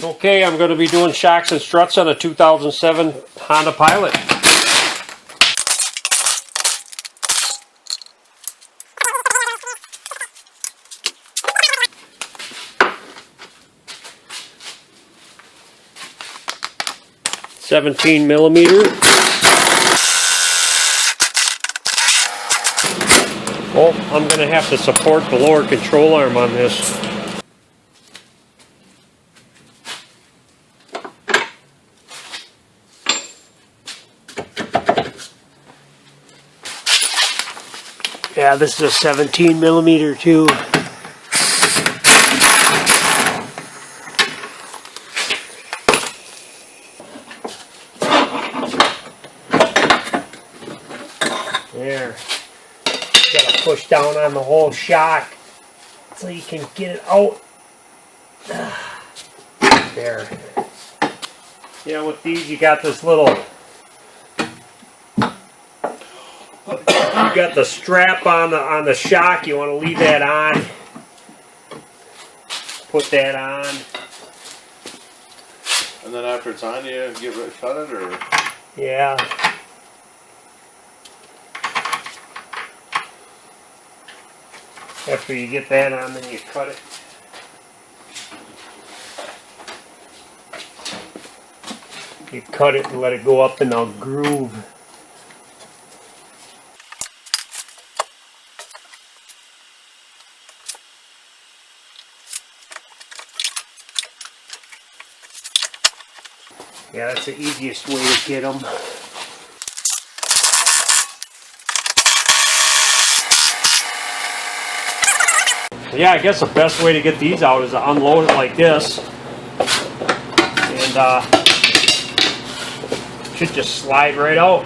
Okay, I'm going to be doing shocks and struts on a 2007 Honda Pilot. $17mm. Oh, I'm going to have to support the lower control arm on this. Yeah, this is a 17mm too. There. Gotta push down on the whole shock so you can get it out. There. Yeah, with these you got this little, you got the strap on the shock. You want to leave that on. Put that on. And then after it's on, you cut it, or? Yeah. After you get that on, then you cut it. You cut it and let it go up in a groove. Yeah, that's the easiest way to get them. Yeah, I guess the best way to get these out is to unload it like this. And should just slide right out.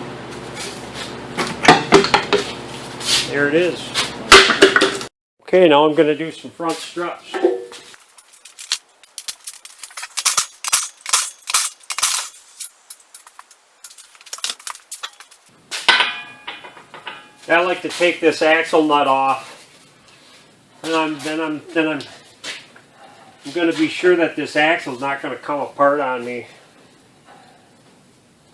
There it is. Okay, now I'm going to do some front struts. I like to take this axle nut off, and then I'm going to be sure that this axle is not going to come apart on me.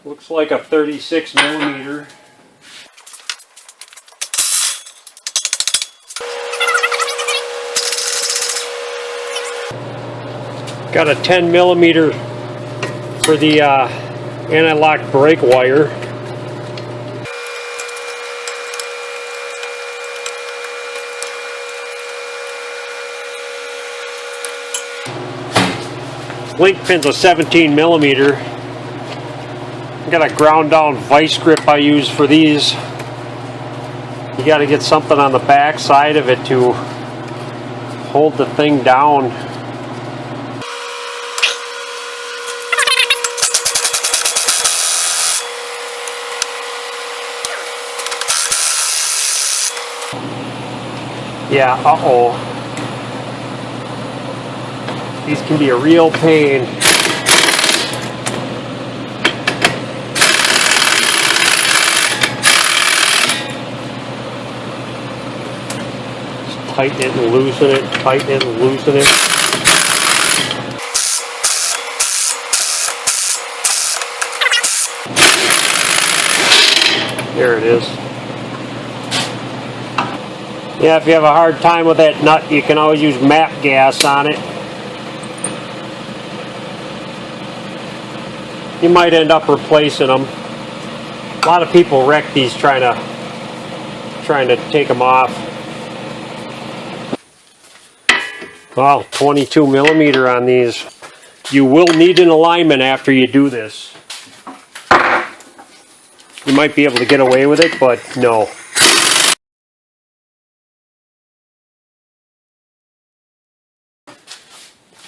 Looks like a 36mm. Got a 10mm for the anti-lock brake wire. Link pin's a 17mm. I got a ground down vice grip I use for these. You got to get something on the back side of it to hold the thing down. Yeah, uh-oh. These can be a real pain. Just tighten it and loosen it, tighten it and loosen it. There it is. Yeah, if you have a hard time with that nut, you can always use MAP gas on it. You might end up replacing them. A lot of people wreck these trying to take them off. Wow, 22mm on these. You will need an alignment after you do this. You might be able to get away with it, but no.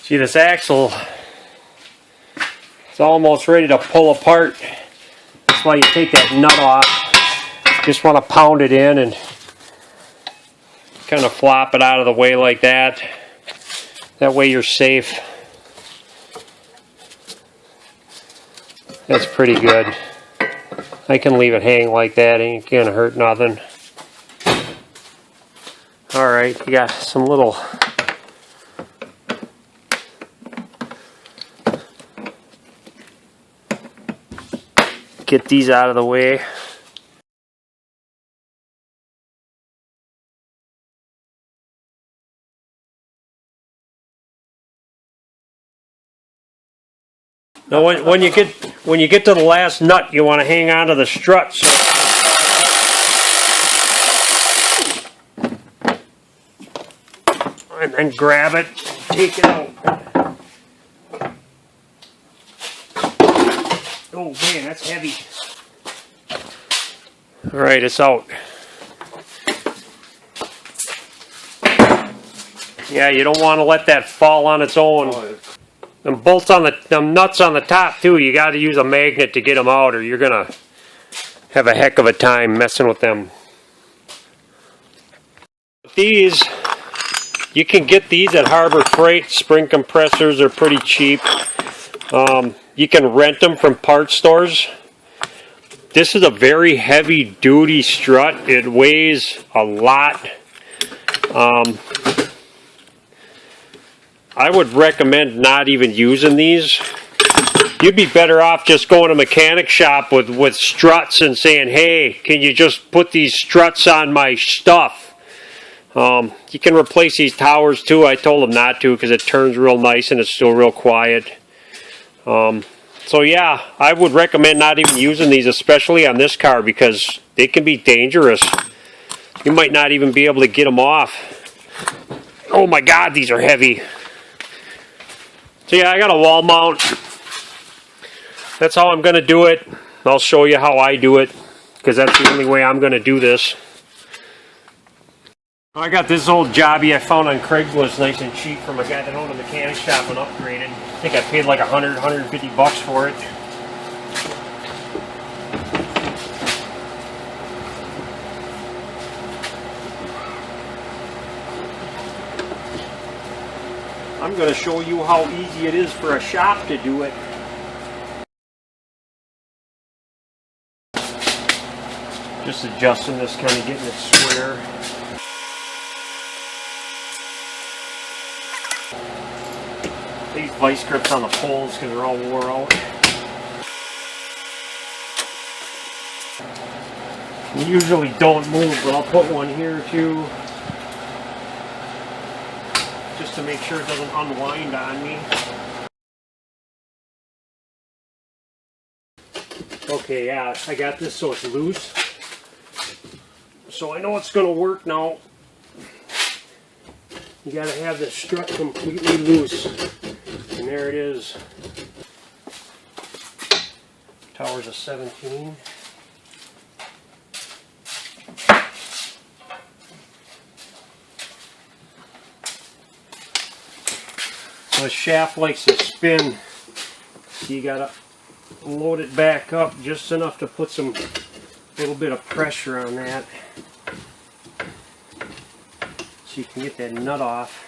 See, this axle, it's almost ready to pull apart. That's why you take that nut off. Just want to pound it in and kind of flop it out of the way like that. That way you're safe. That's pretty good. I can leave it hang like that. Ain't gonna hurt nothing. Alright, you got some little get these out of the way. Now when you get to the last nut, you want to hang on to the struts. And then grab it, take it out. Oh man, that's heavy. Alright, it's out. Yeah, you don't want to let that fall on its own. Them bolts on them nuts on the top too, you got to use a magnet to get them out or you're going to have a heck of a time messing with them. These, you can get these at Harbor Freight. Spring compressors are pretty cheap. You can rent them from parts stores. This is a very heavy duty strut. It weighs a lot. I would recommend not even using these. You'd be better off just going to a mechanic shop with struts and saying, hey, can you just put these struts on my stuff? You can replace these towers too. I told them not to because it turns real nice and it's still real quiet. So yeah, I would recommend not even using these, especially on this car, because they can be dangerous. You might not even be able to get them off. Oh my God, these are heavy. So yeah, I got a wall mount. That's how I'm going to do it. I'll show you how I do it, because that's the only way I'm going to do this. I got this old jobby I found on Craigslist, nice and cheap, from a guy that owned a mechanic shop and upgraded. I think I paid like $150 for it. I'm going to show you how easy it is for a shop to do it. Just adjusting this, kind of getting it square. These vice grips on the poles because they're all wore out. You usually don't move, but I'll put one here too, just to make sure it doesn't unwind on me. Okay, yeah, I got this so it's loose. So I know it's going to work now. You got to have the strut completely loose. And there it is. Tower's a 17. So the shaft likes to spin. So you got to load it back up just enough to put some little bit of pressure on that. So you can get that nut off.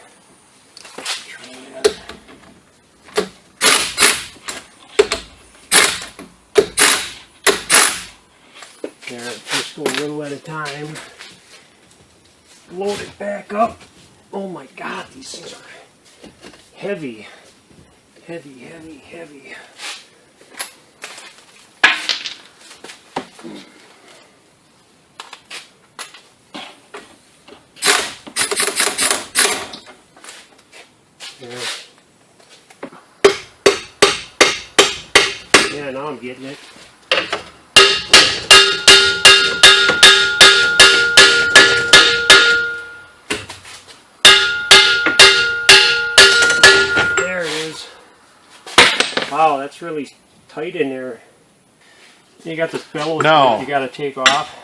There, just go a little at a time. Load it back up. Oh my God, these things are heavy. Heavy, heavy, heavy. Yeah, now I'm getting it. There it is. Wow, that's really tight in there. You got this bellows that you got to take off.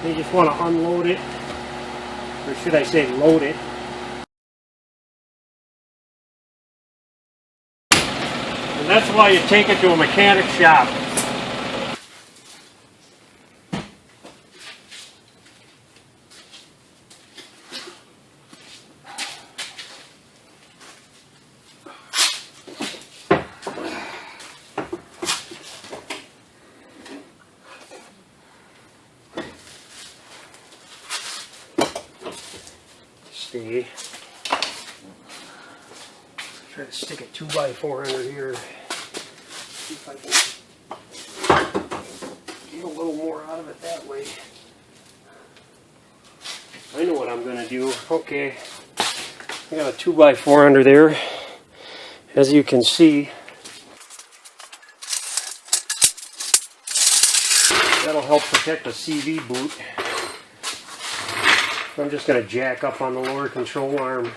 You just want to unload it, or should I say load it. And that's why you take it to a mechanic shop. See? Try to stick a 2x4 under here. See if I can get a little more out of it that way. I know what I'm going to do. Okay, I got a 2x4 under there. As you can see, that'll help protect the CV boot. I'm just going to jack up on the lower control arm.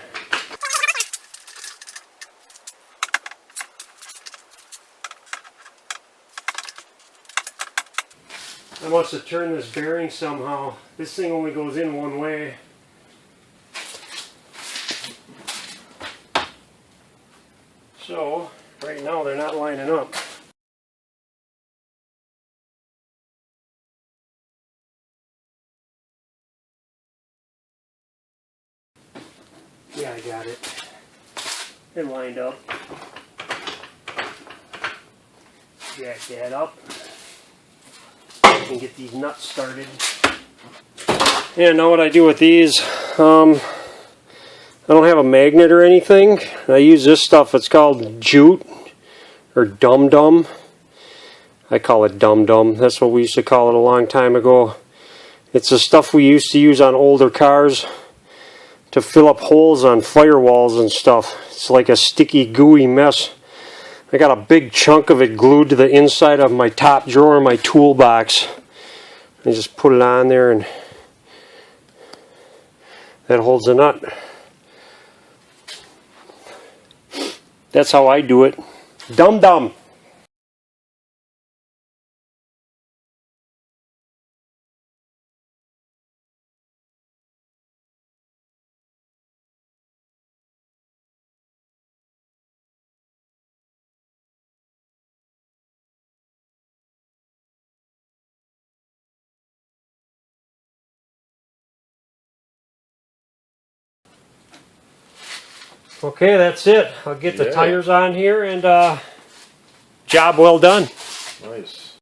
I must have turned this bearing somehow. This thing only goes in one way. So, right now they're not lining up. Yeah, I got it. They're lined up. Jack that up. And get these nuts started. Yeah, now what I do with these, I don't have a magnet or anything. I use this stuff. It's called jute or dum-dum. I call it dum-dum. That's what we used to call it a long time ago. It's the stuff we used to use on older cars to fill up holes on firewalls and stuff. It's like a sticky, gooey mess. I got a big chunk of it glued to the inside of my top drawer of my toolbox. I just put it on there and that holds the nut. That's how I do it. Dum-dum. Okay, that's it. I'll get the tires on here and job well done. Nice.